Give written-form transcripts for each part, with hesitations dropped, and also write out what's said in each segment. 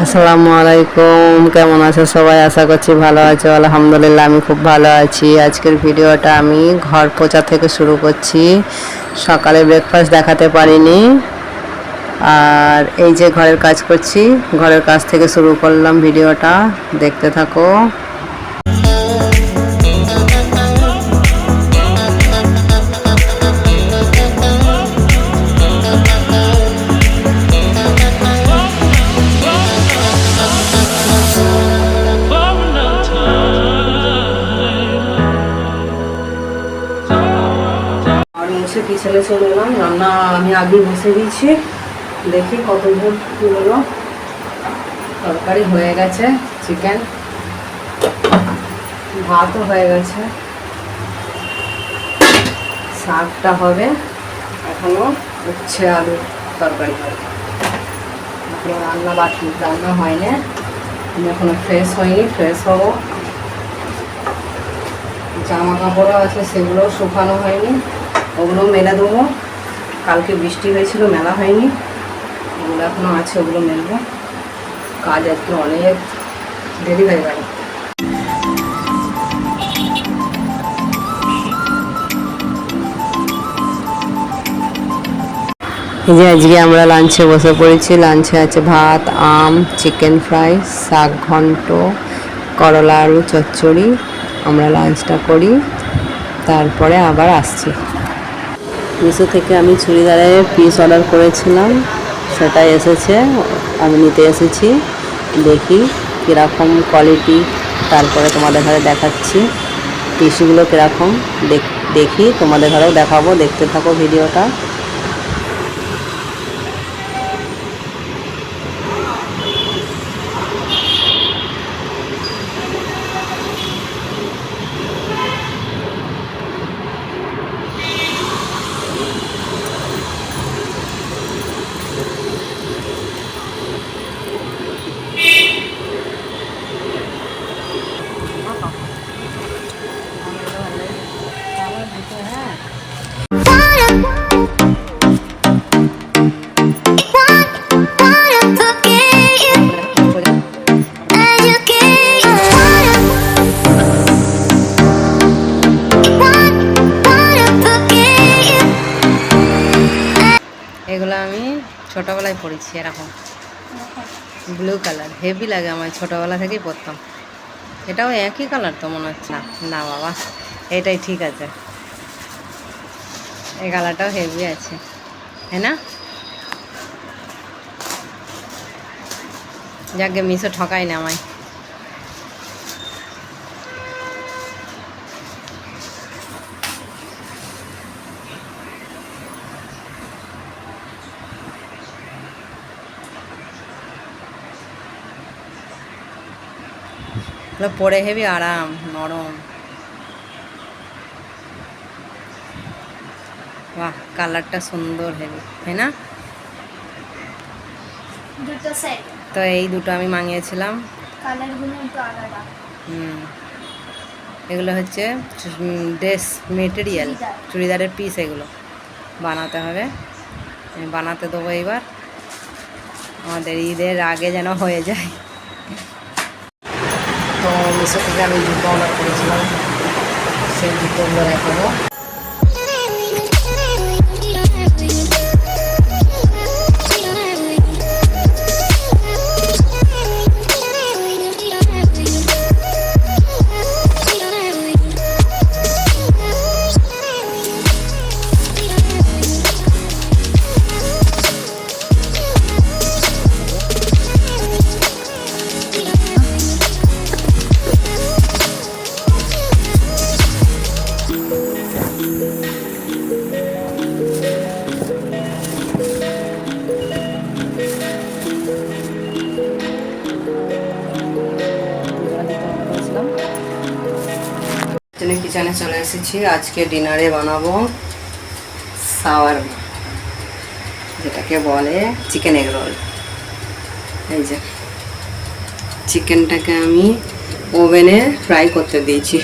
আসসালামু আলাইকুম, কেমন আছো সবাই? আশা করছি ভালো আছো। আলহামদুলিল্লাহ আমি খুব ভালো আছি। আজকের ভিডিওটা আমি ঘর পোছা থেকে শুরু করছি। সকালে ব্রেকফাস্ট দেখাতে পারিনি, আর এই যে ঘরের কাজ করছি, ঘরের কাজ থেকে শুরু করলাম ভিডিওটা, দেখতে থাকো। আর মুছে কিচেনে চলে এলাম। রান্না আমি আগে বসে দিয়েছি, দেখি কত দূর কী হলো। তরকারি হয়ে গেছে, চিকেন, ভাতও হয়ে গেছে, শাকটা হবে, এখনো উচ্ছে আলু তরকারি হবে, এখনো রান্না বাকি, রান্না হয়নি, আমি এখনো ফ্রেশ হয়নি, ফ্রেশ হবো। জামা কাপড়ও আছে, সেগুলোও শুকানো হয়নি, ওগুলো মেলে দেবো। কালকে বৃষ্টি হয়েছিল, মেলা হয়নি, ওগুলো এখনো আছে, ওগুলো মেলবো। কাজ আজকে অনেক দেরি হয়ে গেল। এই যে আজকে আমরা লাঞ্চে বসে পড়েছি। লাঞ্চে আছে ভাত, আম, চিকেন ফ্রাই, শাক ঘন্ট, করলা আলু চচ্চড়ি। আমরা লাঞ্চটা করি, তারপরে আবার আসছি। মিশো থেকে আমি চুড়িদারের পিস অর্ডার করেছিলাম, সেটাই এসেছে, আমি নিতে এসেছি। দেখি কীরকম কোয়ালিটি, তারপরে তোমাদের ঘরে দেখাচ্ছি পিসগুলো কীরকম। দেখি তোমাদের ঘরেও দেখাবো, দেখতে থাকো ভিডিওটা। এগুলো আমি ছোটোবেলায় পড়েছি, এরকম ব্লু কালার, হেভি লাগে আমার, ছোটোবেলা থেকেই পরতাম। এটাও একই কালার তো মনে হচ্ছে। না না বাবা, এটাই ঠিক আছে, এই কালারটাও হেভি আছে, হ্যাঁ না? যাকে মিশো ঠকাই না আমায়। পরে হেভি আরাম, নরম। বাহ, কালারটা সুন্দর, হেভি, তাই না? দুটো সেট, তো এই দুটো আমি মাঙিয়েছিলাম। কালারগুলো একটু আলাদা। এগুলো হচ্ছে ড্রেস মেটেরিয়াল, চুড়িদারের পিস। এগুলো বানাতে হবে, আমি বানাতে দেবো এইবার, আমাদের ঈদের আগে যেন হয়ে যায়। তো মিশো থেকে আমি জুতো অর্ডার করেছিলাম, সেই জুতোগুলো দেখাবো। কিচেনে চলে এসেছি। আজকে ডিনারে বানাবো শাওয়ারমা, যেটাকে বলে চিকেন এগ রোল। এই যে চিকেনটাকে আমি ওভেনে ফ্রাই করতে দিয়েছি,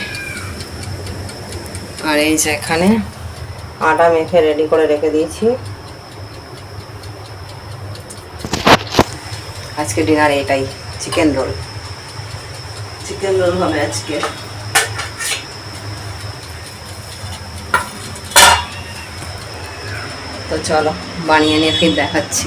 আর এই যে এখানে আটা মেখে রেডি করে রেখে দিয়েছি। আজকে ডিনারে এটাই, চিকেন রোল। চিকেন রোল হবে আজকে। তো চলো বানিয়ে নিয়ে ফির দেখাচ্ছি।